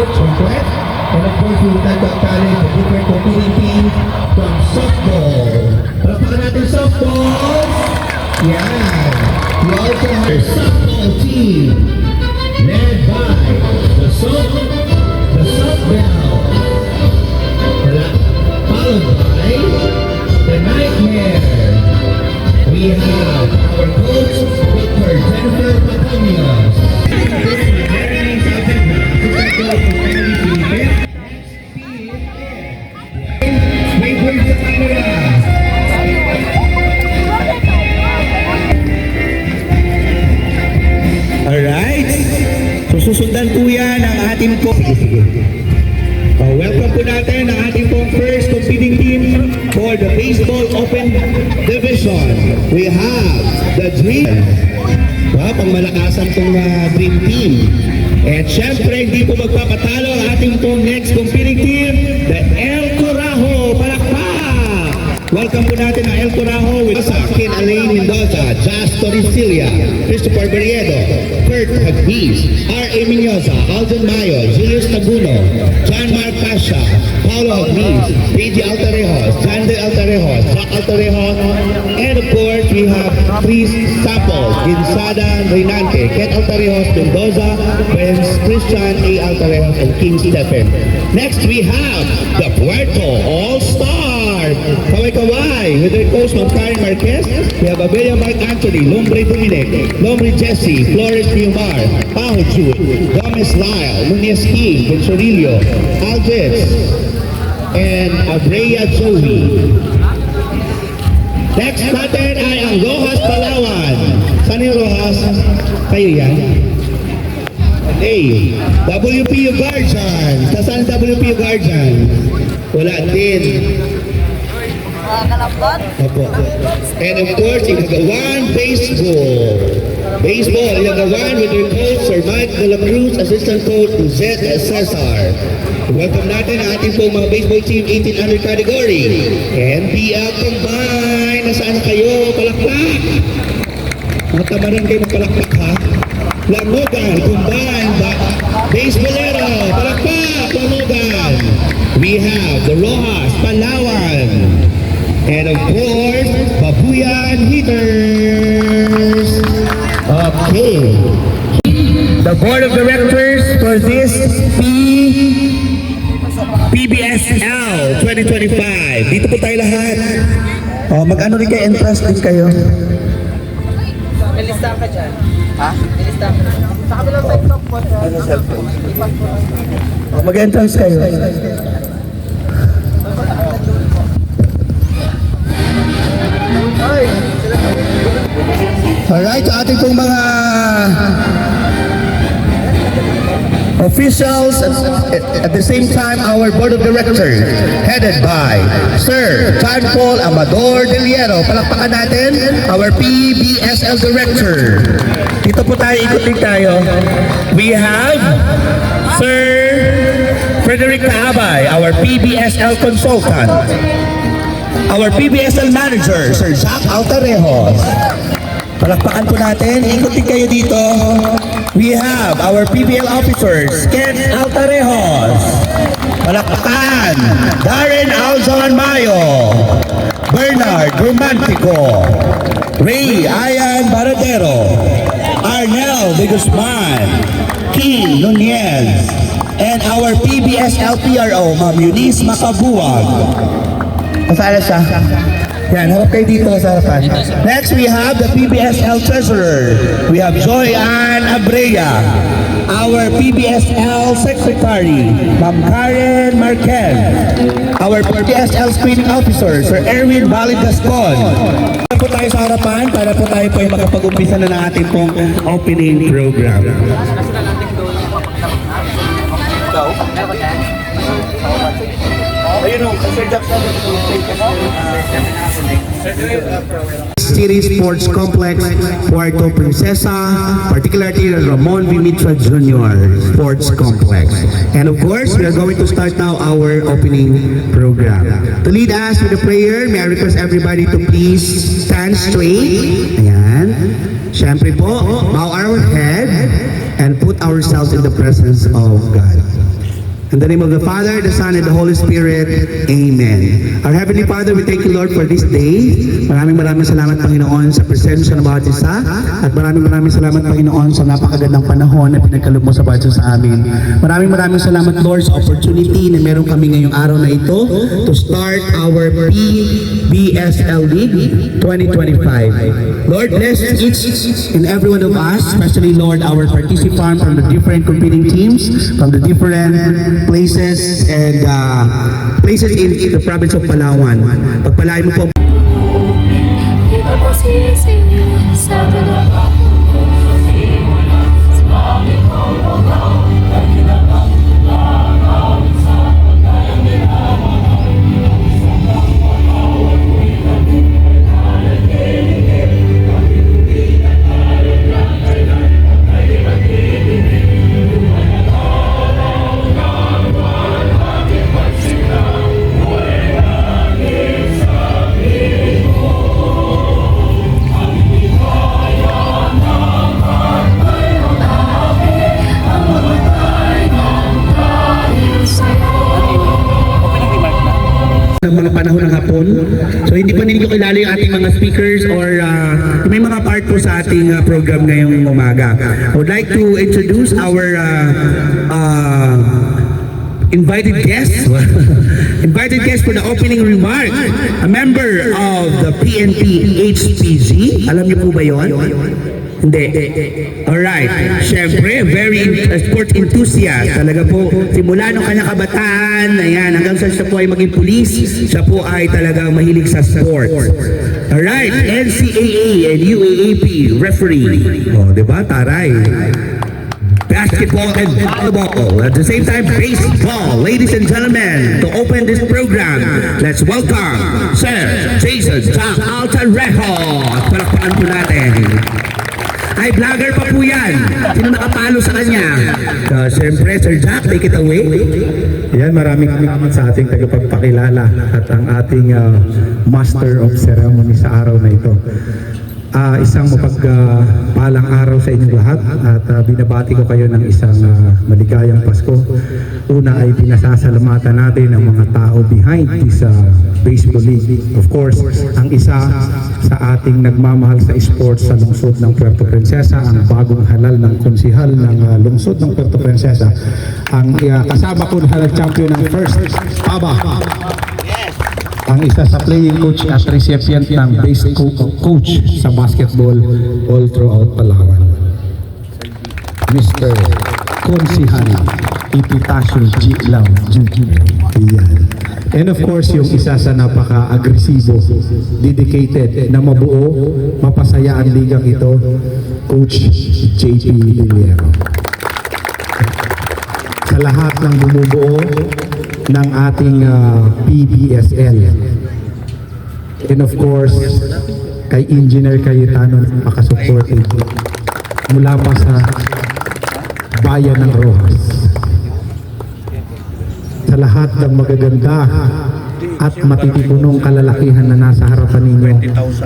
coach, Complete. And of course, we would like to acknowledge the different competing teams from softball. Palakpakan natin softball! Yan! We also have a softball team led by the softball. Followed by the Nightmare. We have our coach, Dr. Jennifer Pacamios. Alright. So susundan po yan ang ating po. Welcome po natin ang ating pong first competing team for the Baseball Open Division. We have the Dream. Pangmalakasan pong Dream Team. At syempre, hindi po magpapatalo ang ating pong next competing team, the El Corajo. Palakpak! Welcome po natin ang El Corajo with Ken Alain Mendoza, Jas Torricilia, Christopher Berriedo, Kurt Hagbis, R.A. Minyosa, Alden Mayo, Julius Taguno, John Mark Pasha, Paulo Hagbis, P.G. Altarejos, John De Altarejos, Jack Altarejos, and of course we have Chris Samples, Ginsada Reynante, Ken Altarejos, Mendoza, Prince Christian A. Altarejos, and King Stephen. Next we have the Puerto All-Star, Kaway-Kaway, with their coach Ma'am Karen Marquez. We have Abella Mark Anthony, Lombre Dominic, Lombre Jesse, Flores Piumar, Pajo Jude, Gomez Lyle, Nunez King, Benchorillo, Alves, and Abrea Joey. Next natin ay ang Rojas Palawan. Saan yung Rojas? Kayo yan? Hey, WPU Guardian. Saan WPU Guardian? Wala din. Opo. And of course, Igagawan Baseball. Baseball, Igagawan with their coach, Sir Mike De La Cruz, assistant coach, Zed Cesar. Welcome natin ang ating pong mga baseball team 1800 category. NPL Combine. Nasaan kayo? Palakpak. Matamaran kayo ng palakpak ha. Lamogan, Combine, Baseballero, palakpak, Lamogan. We have the Rojas, Palawan. And of course, Babuyan Hitters. Okay. The board of directors for this PBSL 2025. Dito po tayo lahat. Mag-ano rin kayo, entrance din kayo. Nalista ka dyan. Ha? Nalista ka. Sa kabilang side ng po. Ano cellphone? Mag-entrance kayo. Alright, so ating pong mga officials at the same time our board of directors headed by Sir John Paul Amador Deliero. Palakpakan natin our PBSL director. Dito po tayo, ikutin tayo. We have Sir Frederick Kaabay, our PBSL consultant. Our PBSL manager, Sir Jack Altarejos. Palakpakan po natin. Ikutin kayo dito. We have our PBL officers, Ken Altarejos. Palakpakan. Darren Alzon Mayo. Bernard Romantico. Ray Ayan Baradero. Arnel de Guzman. King Nunez. And our PBSL PRO, Ma'am Eunice Macabuag. Masala siya. Yan, harap kayo dito sa harapan. Next, we have the PBSL Treasurer. We have Joy Ann Abrea. Our PBSL Secretary, Ma'am Karen Marquez. Our PBSL Screening Officer, Sir Erwin Bali Gascon. Po tayo sa harapan para po tayo po ay makapag-umpisa na ng ating pong opening program. City Sports Complex, Puerto Princesa, particularly the Ramon V. Mitra Jr. Sports Complex. And of course, we are going to start now our opening program. To lead us with a prayer, may I request everybody to please stand straight. Ayan. Siyempre po, bow our head and put ourselves in the presence of God. In the name of the Father, the Son, and the Holy Spirit. Amen. Our Heavenly Father, we thank you, Lord, for this day. Maraming salamat, Panginoon, sa presensya ng bawat isa. At maraming salamat, Panginoon, sa napakagandang panahon na pinagkaloob mo sa bawat isa sa amin. Maraming salamat, Lord, sa opportunity na meron kami ngayong araw na ito to start our PBSL League 2025. Lord, bless each and every one of us, especially, Lord, our participants from the different competing teams, from the different places and places in the province of Palawan. Pagpalain mo po. Ng mga panahon ng hapon. So hindi pa ninyo kilala yung ating mga speakers or may mga part po sa ating program ngayong umaga. I would like to introduce our invited guest. Invited guest for the opening remark. A member of the PNP HPG. Alam niyo po ba yon? Hindi. Alright. Siyempre, very sport enthusiast. Talaga po, simula nung kanyang kabataan, ayan, hanggang sa siya po ay maging police, siya po ay talagang mahilig sa sport. Alright. NCAA and UAAP referee. O, diba? Taray. Basketball and volleyball. At the same time, baseball. Ladies and gentlemen, to open this program, let's welcome Sir Jason Tom Altarejo. At palakpakan po natin. Ay, vlogger pa po yan. Sino nakapalo sa kanya? Siyempre, Sir Jack, take it away. Yan, maraming salamat sa ating tagapagpakilala at ang ating Master of Ceremony sa araw na ito. Isang mapagpalang araw sa inyong lahat at binabati ko kayo ng isang maligayang Pasko. Una ay pinasasalamatan natin ang mga tao behind this baseball league. Of course, ang isa sa ating nagmamahal sa sports sa lungsod ng Puerto Princesa, ang bagong halal ng konsihal ng lungsod ng Puerto Princesa, ang kasama ko na nag-champion ng first PABA. Ang isa sa playing coach at recipient ng base coach sa basketball all throughout Palawan, Mr. Konsihal Ipitacio G. Lam Jr. Yan. And of course, yung isa sa napaka-agresibo, dedicated, na mabuo, mapasaya ang ligang ito, Coach JP Liliero. Sa lahat ng bumubuo ng ating PBSL. And of course, kay Engineer Cayetano, makasupported mula pa sa bayan ng Rojas. Sa lahat ng magaganda at matitipunong kalalakihan na nasa harapan ninyo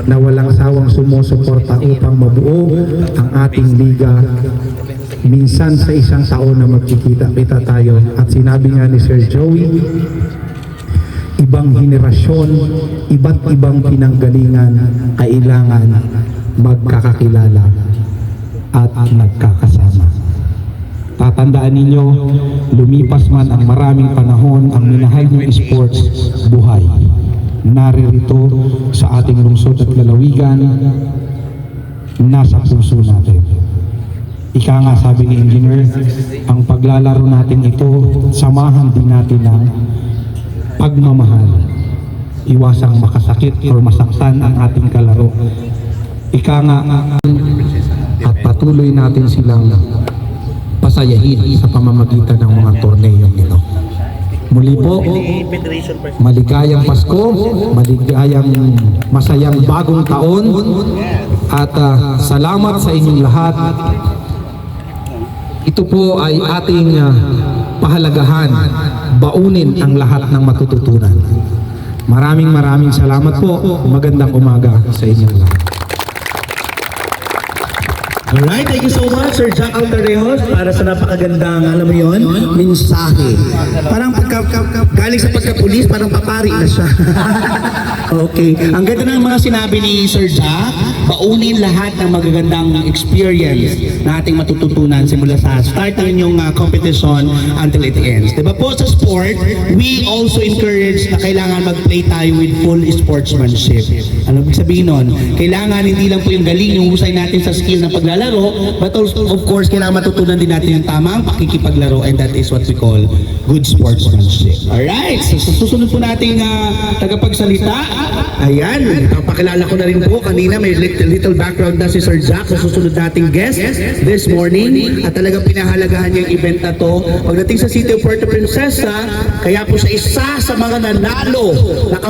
na walang sawang sumusuporta upang mabuo ang ating liga. Minsan sa isang taon na magkikita-kita tayo, at sinabi nga ni Sir Joey, ibang henerasyon, iba't ibang pinanggalingan, kailangan magkakakilala at nagkakasama. Tatandaan ninyo, lumipas man ang maraming panahon, ang minahal ng sports, buhay. Naririto sa ating lungsod at lalawigan, nasa puso natin. Ika nga, sabi ni Engineer, ang paglalaro natin ito, samahan din natin ng pagmamahal. Iwasang makasakit o masaktan ang ating kalaro. Ika nga, at patuloy natin silang pasayahin sa pamamagitan ng mga torneyong ito. Muli po, maligayang Pasko, maligayang masayang bagong taon, at salamat sa inyong lahat. Ito po ay ating pahalagahan, baunin ang lahat ng matututunan. Maraming salamat po. Magandang umaga sa inyong lahat. Alright, thank you so much, Sir Jack Altarejos, para sa napakagandang, alam mo yun, mensahe. Parang galing sa pagkapulis, parang papari na siya. Okay, ang ganda ng mga sinabi ni Sir Jack, baunin lahat ng magagandang experience na ating matututunan simula sa start ng inyong competition until it ends. Diba po sa sport, we also encourage na kailangan mag-play tayo with full sportsmanship. Ano ibig sabihin nun? Kailangan hindi lang po yung galing, yung husay natin sa skill ng paglalaro, but also, of course, kailangan matutunan din natin yung tamang pakikipaglaro, and that is what we call good sportsmanship. Alright, so susunod po nating tagapagsalita. Ayan, pakilala ko na rin po kanina, may little background na si Sir Jack sa susunod nating guest this morning, at talagang pinahalagahan niya yung event na to. Pagdating sa City of Puerto Princesa, kaya po siya isa sa mga nanalo na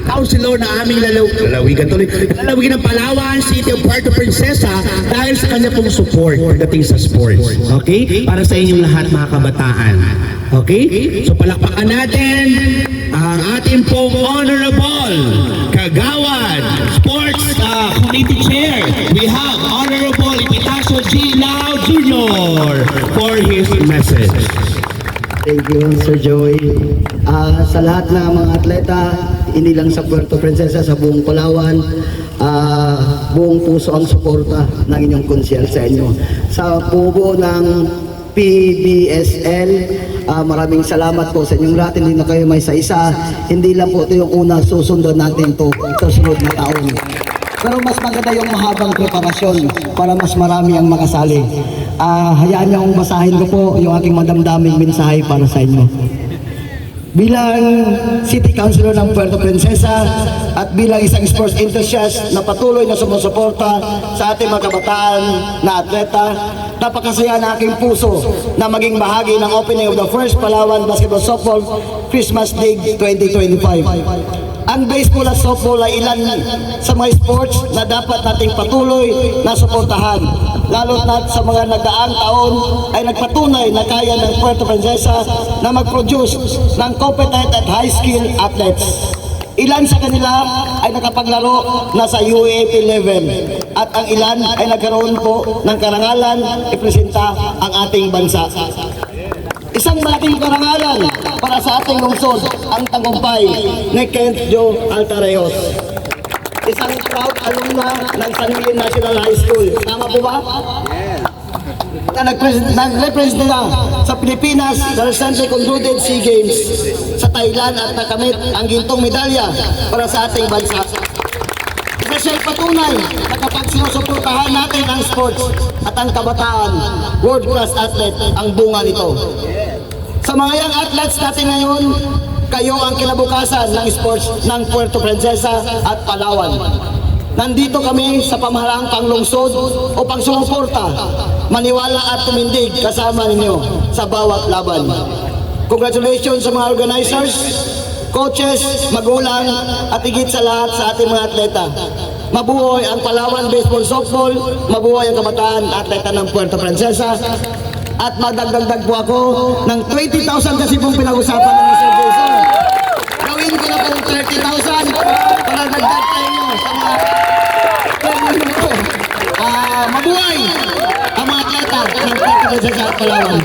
councilor na aming lalawigan ng Palawan, City of Puerto Princesa, dahil sa kanya pong support pagdating sa sports. Okay? Para sa inyong lahat mga kabataan. Okay? So palakpakan natin ang ating pong Honorable Kagawad Sports Committee Chair. We have Honorable Epitacio G. Lao Jr. for his message. Thank you, Sir Joey. Sa lahat ng mga atleta, hindi lang sa Puerto Princesa, sa buong Palawan, buong puso ang suporta ng inyong konsyel sa inyo. Sa buo ng PBSL, maraming salamat po sa inyong lahat. Hindi na kayo may isa-isa. Hindi lang po ito yung una, susundan natin ito sa sunod na taon. Pero mas maganda yung mahabang preparasyon para mas marami ang makasali. Hayaan niyo akong basahin ko po yung aking madamdaming mensahe para sa inyo. Bilang City Councilor ng Puerto Princesa at bilang isang sports enthusiast na patuloy na sumusuporta sa ating mga kabataan na atleta, napakasaya na aking puso na maging bahagi ng opening of the first Palawan Basketball Softball Christmas League 2025. Ang baseball at softball ay ilan sa mga sports na dapat nating patuloy na suportahan. Lalo na sa mga nagdaang taon ay nagpatunay na kaya ng Puerto Princesa na mag-produce ng competent at high-skill athletes. Ilan sa kanila ay nakapaglaro na sa UAAP level at ang ilan ay nagkaroon po ng karangalan ipresenta ang ating bansa. Isang malaking karangalan para sa ating lungsod ang tagumpay ni Kent Joe Altarejos. Isang proud alumna ng San Miguel National High School. Tama po ba? Na nag-represent na sa Pilipinas sa recently concluded SEA Games sa Thailand at nakamit ang gintong medalya para sa ating bansa. Isa siya'y patunay na kapag sinusuportahan natin ang sports at ang kabataan, world-class athlete ang bunga nito. Sa mga young athletes natin ngayon, kayo ang kinabukasan ng sports ng Puerto Princesa at Palawan. Nandito kami sa pamahalaang panglungsod o pangsumuporta, maniwala at tumindig kasama ninyo sa bawat laban. Congratulations sa mga organizers, coaches, magulang at higit sa lahat sa ating mga atleta. Mabuhay ang Palawan Baseball Softball, mabuhay ang kabataan atleta ng Puerto Princesa. At madagdag po ako ng 20,000 kasi pong pinag-usapan ng Mr. Jason. Gawin ko na pong 30,000 para dagdag tayo sa mga mabuhay ang mga atleta ng Puerto Princesa at Palawan.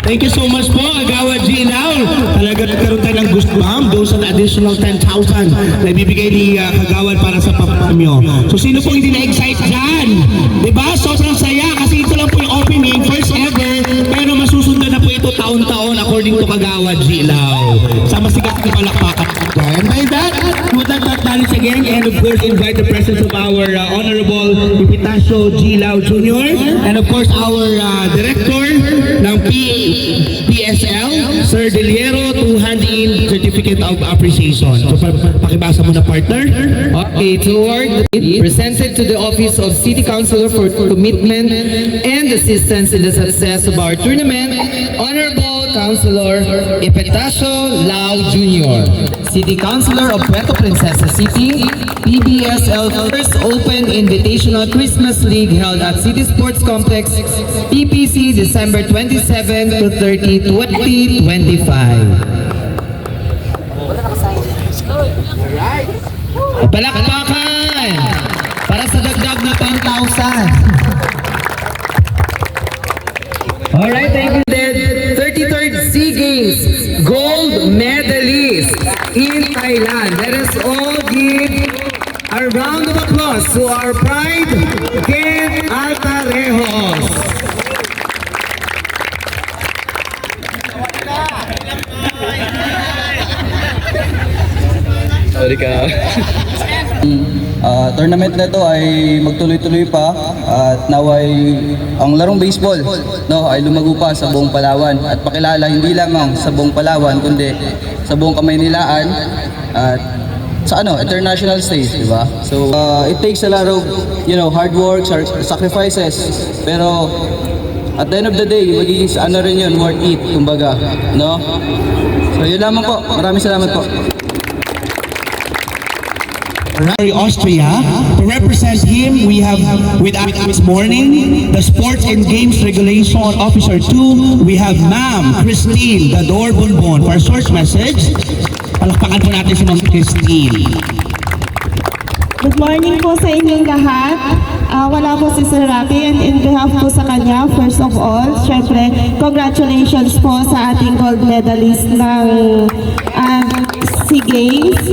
Thank you so much po, Agawad G. Lao. Talaga nagkaroon tayo ng goosebumps doon sa additional 10,000 na ibibigay ni Kagawad para sa papamyo. So sino po hindi na-excite dyan? Diba? Sobrang saya kasi ito lang po yung opening, first ever, pero masusundan na po ito taon-taon according to Kagawad G. Lao. Sa masigat na palakpakan. And by that, would like to acknowledge again and of course invite the presence of our Honorable Epitacio G. Lao Jr. and of course our Director ng PSL, Sir Deliero, to hand in Certificate of Appreciation. So pakibasa mo na, partner. A award presented to the Office of City Councilor for commitment and assistance in the success of our tournament, Honorable Councilor Epitacio Lao Jr. City Councilor of Puerto Princesa City, PBSL First Open Invitational Christmas League held at City Sports Complex, PPC, December 27 to 30, 2025. Palakpakan para sa dagdag na dyan. Alright, thank you, Dad. 33rd SEA Games gold medalist in Thailand. Let us all give a round of applause to our pride, Ken Altarejos. Tournament na to ay magtuloy-tuloy pa at naway ang larong baseball ay lumago pa sa buong Palawan at pakilala hindi lamang sa buong Palawan kundi sa buong Kamaynilaan at sa international stage, di ba? So it takes a lot of hard work, sacrifices, pero at the end of the day magiging rin yun, worth it, kumbaga, no? So yun lamang po, maraming salamat po. Austria. To represent him, we have with us this morning the Sports and Games Regulation Officer 2. We have Ma'am Christine Dador Bonbon for a short message. Palakpakan po natin si Ma'am Christine. Good morning po sa inyong lahat. Wala po si Sir Rafi and in behalf po sa kanya, first of all, syempre, congratulations po sa ating gold medalist ng SEA Games.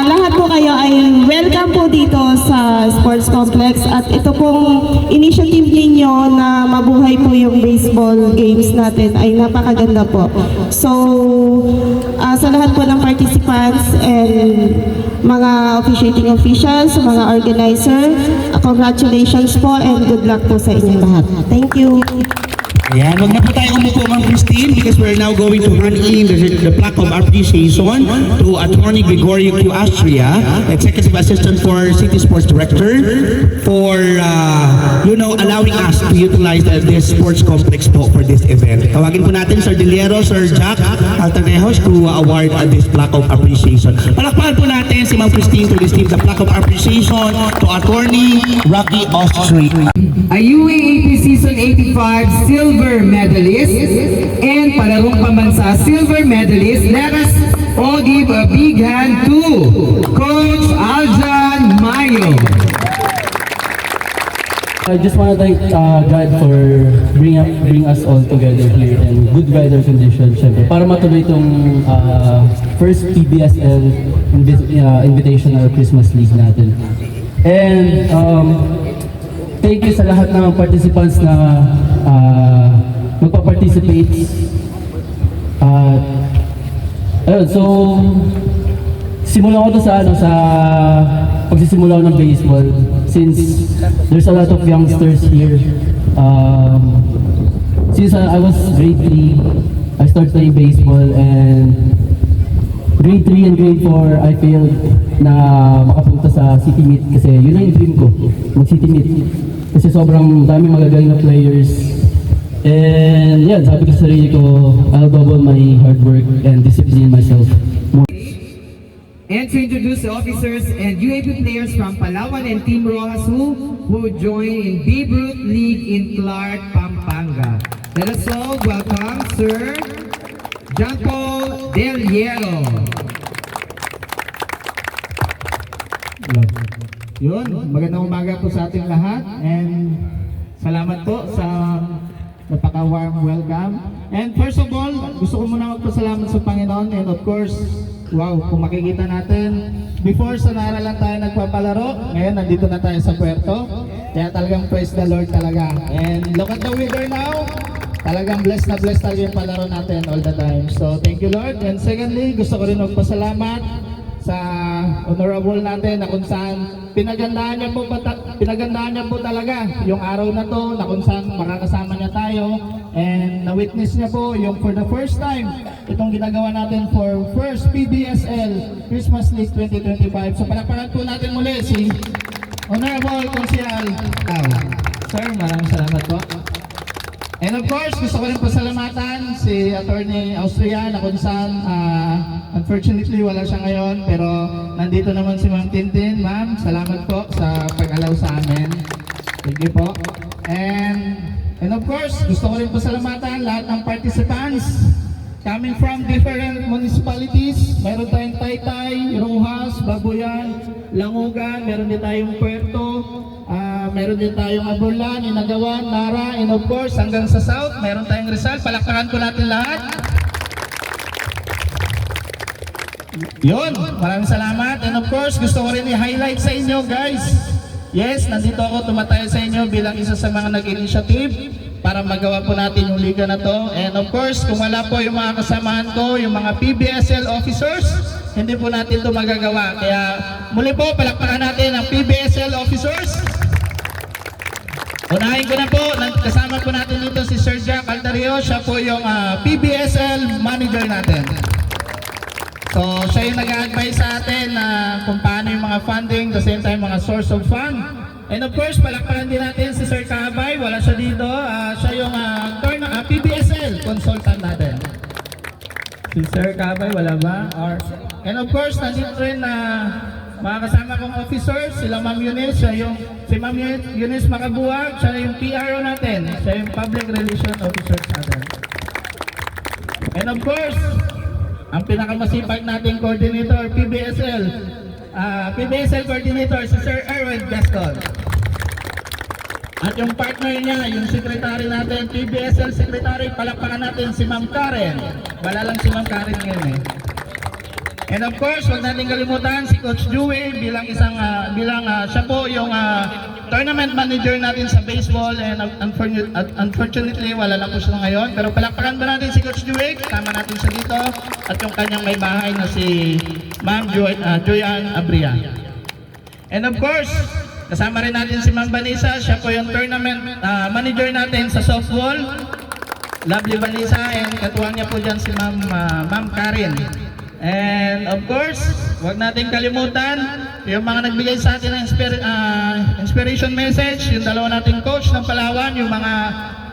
Lahat po kayo ay welcome po dito sa Sports Complex at ito pong initiative ninyo na mabuhay po yung baseball games natin ay napakaganda po. So, sa lahat po ng participants and mga officiating officials, mga organizer, congratulations po and good luck po sa inyong lahat. Thank you. Ayan, wag na po tayo umupo, Ma'am Christine, because we're now going to hand in the plaque of appreciation to Attorney Gregorio Q. Astria, Executive Assistant for City Sports Director, for allowing us to utilize this sports complex po for this event. Tawagin po natin Sir Deliero, Sir Jack Altarejos to award this plaque of appreciation. Palakpakan po natin si Ma'am Christine to receive the plaque of appreciation to Attorney Rocky Astria. A UAAP Season 85 silver medalist and palarong pambansa silver medalist. Let us all give a big hand to Coach Aljan Mayo. I just want to thank God for bring us all together here in good weather conditions, syempre, para matuloy itong first PBSL Invitational Christmas League natin. And thank you sa lahat ng participants na magpa-participate. Ayun, so simulan ko to sa pagsisimula ko ng baseball since there's a lot of youngsters here. Since I was grade 3, I started playing baseball and grade 3 and grade 4 I failed na makapunta sa City Meet kasi yun ang dream ko, mag-City Meet. Kasi sobrang dami magagaling na players. And yeah, sabi ko sa sarili ko, I'll double my hard work and discipline myself more. And to introduce the officers and UAP players from Palawan and Team Rojas who join in Babe Ruth League in Clark, Pampanga. Let us all welcome Sir John Paul Del Hierro. Yun, magandang umaga po sa ating lahat and salamat po sa napaka-warm welcome. And first of all, gusto ko muna magpasalamat sa Panginoon and of course, wow, kung makikita natin, before sa naaralan tayo nagpapalaro, ngayon nandito na tayo sa puerto. Kaya talagang praise the Lord talaga. And look at the weather now. Talagang blessed na blessed talaga yung palaro natin all the time. So thank you Lord. And secondly, gusto ko rin magpasalamat sa honorable natin na kung saan pinagandaan niya po talaga yung araw na to na kung saan makakasama niya tayo and na-witness niya po yung for the first time itong ginagawa natin for first PBSL Christmas League 2025. So palakpakan po natin muli si Honorable Consial Tao. Sir, maraming salamat po. And of course, gusto ko rin pasalamatan si Attorney Austria na kung saan unfortunately wala siya ngayon pero nandito naman si Ma'am Tintin. Ma'am, salamat po sa pag-allow sa amin. Thank you po. And of course, gusto ko rin pasalamatan lahat ng participants coming from different municipalities. Meron tayong Taytay, Rojas, Babuyan, Langugan, meron din tayong Puerto, meron din tayong Aburlan, Inagawan, Nara, and of course, hanggang sa South, meron tayong Rizal. Palakpakan po natin lahat. Yun, maraming salamat. And of course, gusto ko rin i-highlight sa inyo, guys. Yes, nandito ako tumataya sa inyo bilang isa sa mga nag-initiative para magawa po natin yung liga na to. And of course, kung wala po yung mga kasamahan ko, yung mga PBSL officers, hindi po natin ito magagawa. Kaya muli po, palakpakan natin ang PBSL officers. Unahin ko na po, kasama po natin dito si Sir Jack Altario. Siya po yung PBSL manager natin. So, siya yung nag-a-advise sa atin kung paano yung mga funding, the same time mga source of fund. And of course, palakpakan din natin si Sir Cabay. Wala siya dito. Siya yung PBSL consultant natin. Si Sir Cabay, wala ba? And of course, nandito rin mga kasama kong officers, sila Ma'am Eunice, si Ma'am Eunice Makabuwag, siya yung PRO natin. Siya yung Public Relations Officer natin. And of course, ang pinakamasipag nating coordinator, PBSL coordinator, si Sir Erwin Gaston. At yung partner niya, yung secretary natin, PBSL secretary, palakpakan natin si Ma'am Karen. Wala lang si Ma'am Karen ngayon eh. And of course, huwag natin kalimutan si Coach Dewey bilang siya po yung tournament manager natin sa baseball, and unfortunately wala na po siya ngayon, pero palakpakan ba natin si Coach Dewey, kasama natin siya dito, at yung kanyang may bahay na si Ma'am Joyan Abria. And of course, kasama rin natin si Ma'am Vanessa, siya po yung tournament manager natin sa softball. Lovely Vanessa, and katuwang niya po dyan si Ma'am Karen. And of course, huwag natin kalimutan yung mga nagbigay sa atin ng inspiration message, yung dalawa nating coach ng Palawan, yung mga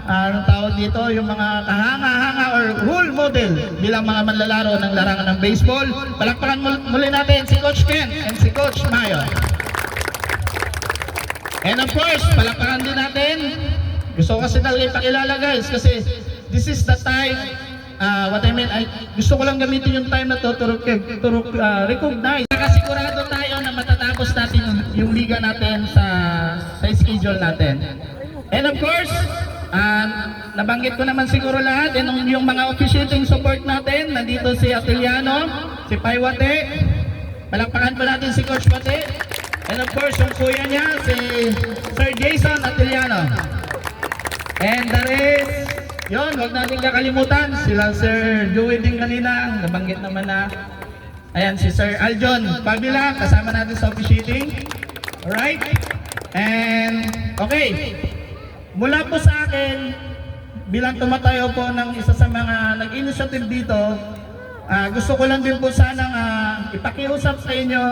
anong tawag dito, yung mga kahanga-hanga or role model bilang mga manlalaro ng larangan ng baseball. Palakpakan muli natin si Coach Ken and si Coach Mayo. And of course, palakpakan din natin. Gusto ko kasi talaga ipakilala, guys, kasi this is the time. What I mean, gusto ko lang gamitin yung time na to recognize. Nakasigurado tayo na matatapos natin yung liga natin sa schedule natin. And of course, nabanggit ko naman siguro lahat, and yung mga officiating support natin, nandito si Atiliano, si Paywate, palakpakan pa natin si Coach Pate, and of course, yung kuya niya, si Sir Jason Atiliano. And the rest, yun, huwag natin kakalimutan, sila Sir Joey din kanina, nabanggit naman na, ayan, si Sir Aljon Pabila, kasama natin sa officiating. Alright? And, okay, mula po sa akin, bilang tumatayo po ng isa sa mga nag-initiative dito, gusto ko lang din po sanang ipakiusap sa inyo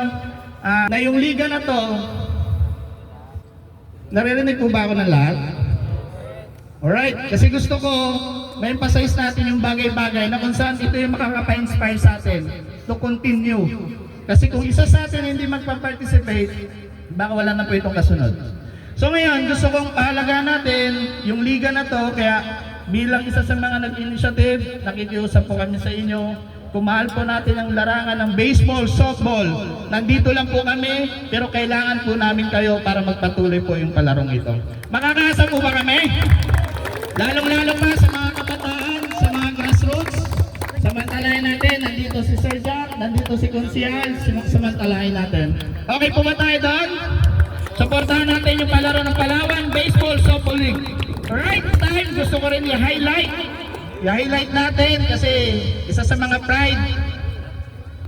na yung liga na to, naririnig po ba ako ng lahat? Alright, kasi gusto ko ma-emphasize natin yung bagay-bagay na kung saan ito yung makakapa-inspire sa atin to continue. Kasi kung isa sa atin hindi magpa-participate, baka wala na po itong kasunod. So ngayon, gusto kong pahalagaan natin yung liga na to, kaya bilang isa sa mga nag-initiative, nakikiusap po kami sa inyo, kung mahal po natin ang larangan ng baseball, softball, nandito lang po kami, pero kailangan po namin kayo para magpatuloy po yung palarong ito. Makakaasa po ba kami? Lalong-lalo pa sa mga kabataan, sa mga grassroots, samantalahin natin, nandito si Sir Jack, nandito si Consial, samantalahin natin. Okay po ba tayo doon? Supportahan natin yung palaro ng Palawan Baseball Softball League. Alright, time gusto ko rin i-highlight natin kasi isa sa mga pride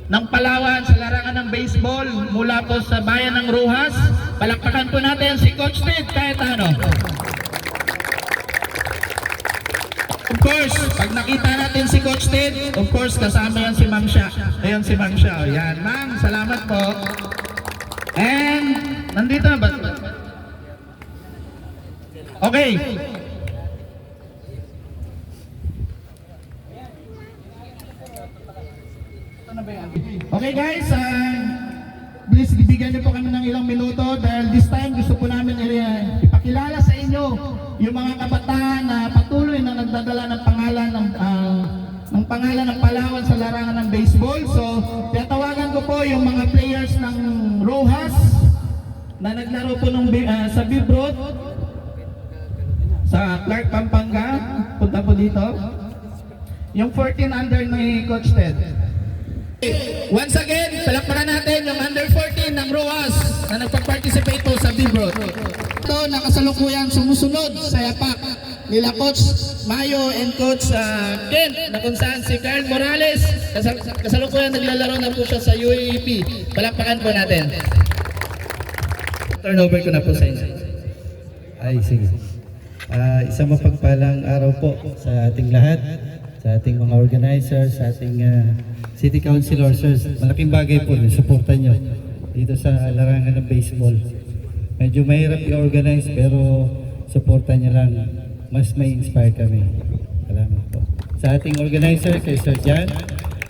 ng Palawan sa larangan ng baseball mula po sa bayan ng Rojas. Palakpakan po natin si Coach Ted Cayetano. Of course, pag nakita natin si Coach Ted, of course kasama yan si Ma'am Sha. Ayun si Ma'am Sha. Yan, Ma'am, salamat po. And nandito na ba? Okay. Okay guys, please bigyan niyo po kami ng ilang minuto dahil this time gusto po namin ipakilala sa inyo yung mga kabataan na patuloy na nagdadala ng pangalan ng Palawan sa larangan ng baseball. So, tatawagan ko po yung mga players ng Rojas. na naglaro po sa Bibrot sa Clark, Pampanga. Punta po dito. Yung 14 under ni Coach Ted. Once again, palakpakan natin yung under 14 ng ROAS na nagpa-participate po sa Bibrot. Ito, nakasalukuyan sumusunod sa yapak nila Coach Mayo and Coach Kent, na kung saan si Carl Morales kasalukuyan naglalaro na po siya sa UAAP. Palakpakan po natin. Turnover ko na po sa inyo. Ay, sige. Isang mapagpalang araw po sa ating lahat, sa ating mga organizers, sa ating city councilors. Malaking bagay po yung suporta nyo dito sa larangan ng baseball. Medyo mahirap i-organize pero suporta nyo lang. Mas may inspire kami. Salamat po. Sa ating organizer, kay Sir Jan,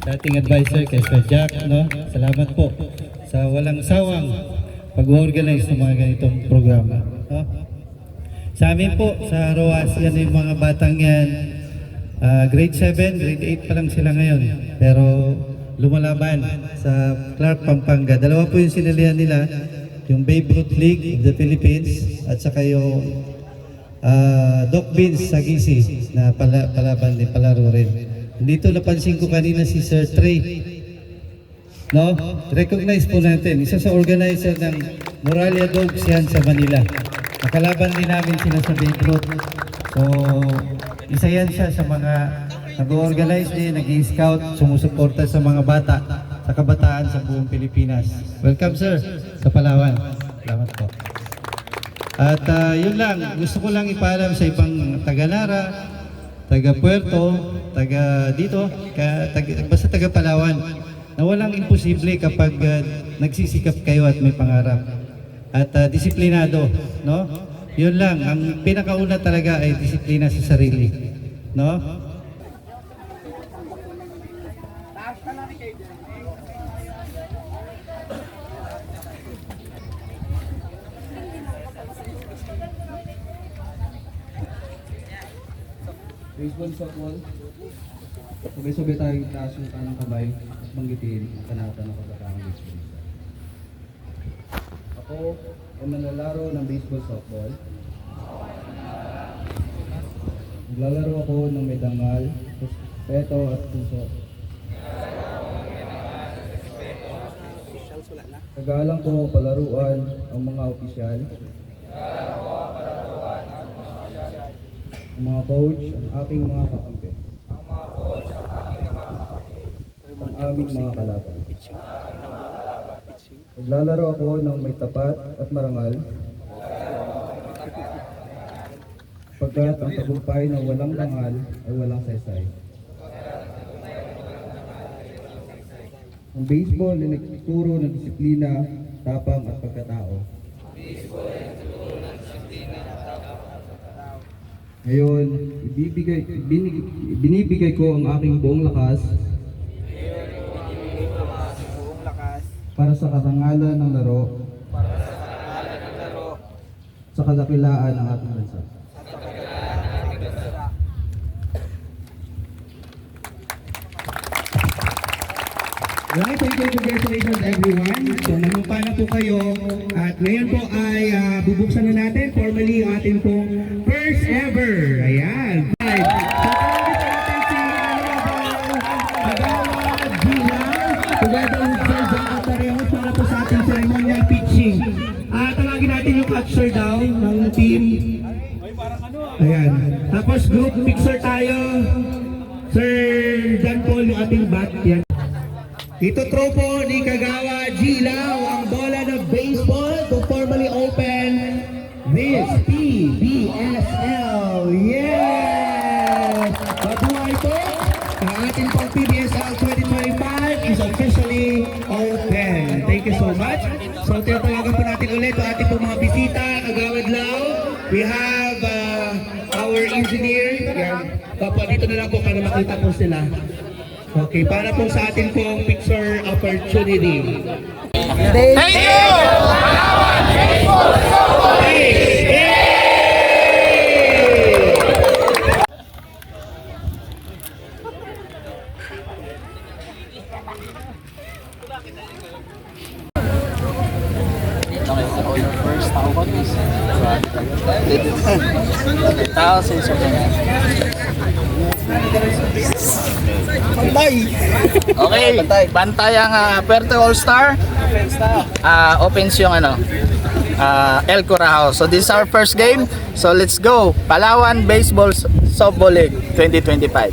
sa ating advisor, kay Sir Jack, no? Salamat po sa walang sawang pag-organize ng mga ganitong programa. No? Sa amin po, sa ROAS, yan yung mga batang yan. Grade 7, grade 8 pa lang sila ngayon. Pero lumalaban sa Clark, Pampanga. Dalawa po yung sinalihan nila. Yung Babe Ruth League of the Philippines at saka yung Doc Beans sa Gisi na palaban din, palaro rin. Dito napansin ko kanina si Sir Trey. No? Recognize po natin. Isa sa organizer ng Moralia Dogs yan sa Manila. Nakalaban din namin sila sa Babe Ruth. So, isa yan siya sa mga nag-organize din, nag-i-scout, sumusuporta sa mga bata, sa kabataan sa buong Pilipinas. Welcome sir sa Palawan. Salamat po. At yun lang, gusto ko lang ipaalam sa ibang taga-Lara, taga-Puerto, taga-dito, basta taga-Palawan, na walang imposible kapag nagsisikap kayo at may pangarap. At disiplinado, no? Yun lang, ang pinakauna talaga ay disiplina sa sarili, no? Baseball, softball. Sabay-sabay tayong taas yung kanang kamay at banggitin ang kanata ng pagkakang baseball. Ako ay manlalaro ng baseball, softball. Maglalaro ako ng may dangal, respeto at puso. Tagalang ko palaruan ang mga opisyal, ang mga coach, ang aking mga kakampi, ang aming mga kalaban. Maglalaro ako ng may tapat at marangal, pagkat ang tagumpay na walang dangal ay walang saysay. Ang baseball ay nagtuturo ng disiplina, tapang at pagkatao. Ngayon, binibigay ko ang aking buong lakas para sa karangalan ng laro, sa kadakilaan ng ating bansa. Right, thank you, congratulations everyone. So nanumpa na po kayo at ngayon po ay bubuksan na natin formally ang ating pong first ever. Ayan. Right. Together with Sir John Atareo para po sa ating ceremonial pitching. Tawagin natin yung catcher down ng team. Ayan. Tapos group mixer tayo. Sir John Paul yung ating bat. Yan. Ito throw po ni Kagawa Gilaw ang bola ng baseball to formally open this PBSL. Yes! Mabuhay po! Ang ating pang PBSL 2025 is officially open. Thank you so much. So tinatawagan po natin ulit ang ating pong mga bisita, Kagawad Lao. We have our engineer. Yan. Papa, dito na lang po para makita po sila. Okay, para po sa atin pong picture opportunity. Thank you! Okay, Okay, bantay ang Puerto All-Star. Opens yung El Curajao. So this is our first game. So let's go. Palawan Baseball Softball League 2025.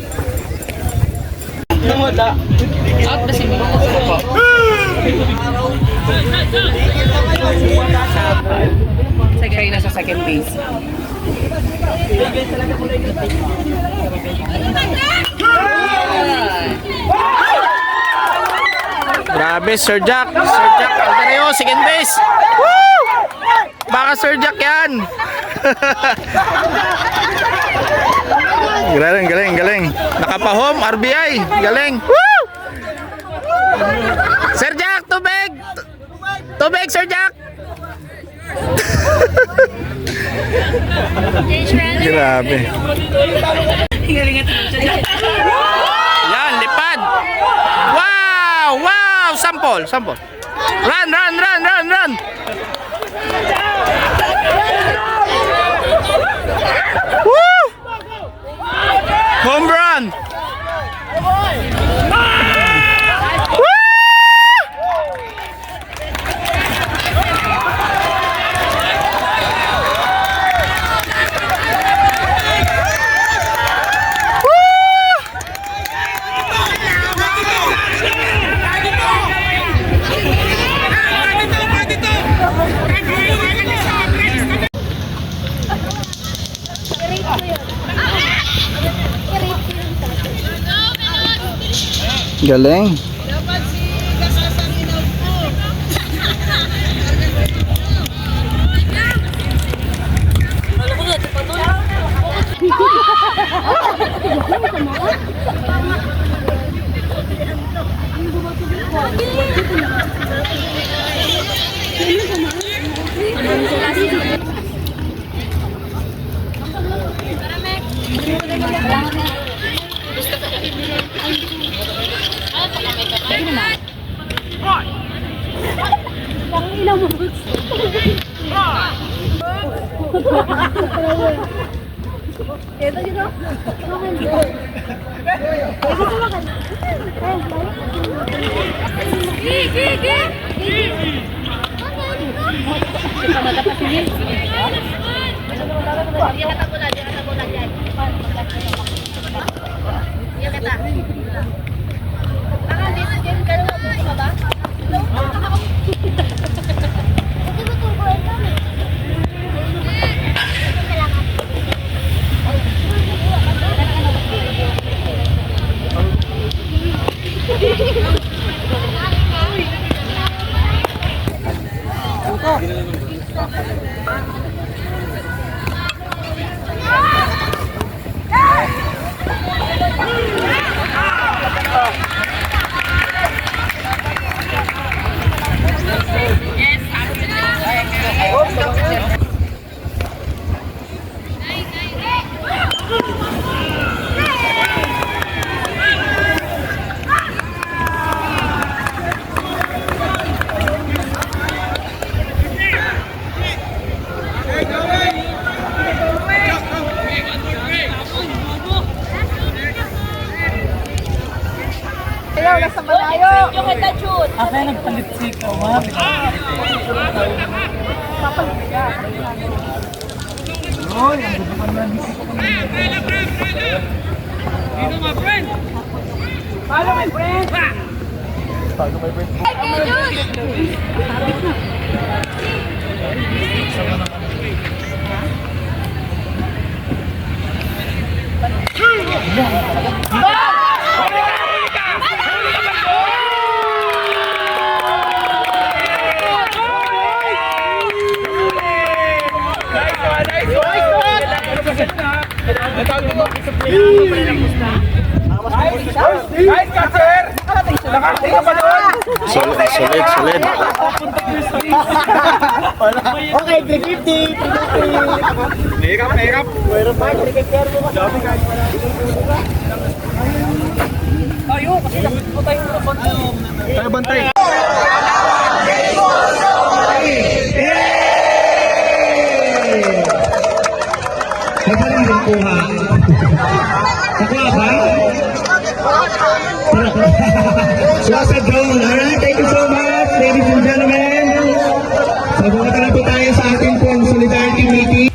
Secretary na sa second base. Grabe, Sir Jack. Sir Jack Aldareo, second base. Woo! Baka Sir Jack yan. Galing. Nakapa-home, RBI. Galing. Woo! Sir Jack, tubig. Tubig, Sir Jack. Grabe. Yan, lipad. Wow, sample. Run. Woo! Home run. Woo! Galing. Solid. Okay, 350. Makeup. Mayroon pa, i-care mo ka. Ayun, kasi nakikita tayo ng bantay. Tayo bantay. Magaling din kuha. Nakuha ba? Sa drone. Alright, thank you so much, ladies and gentlemen. So, bumunta na po tayo sa ating pong solidarity meeting.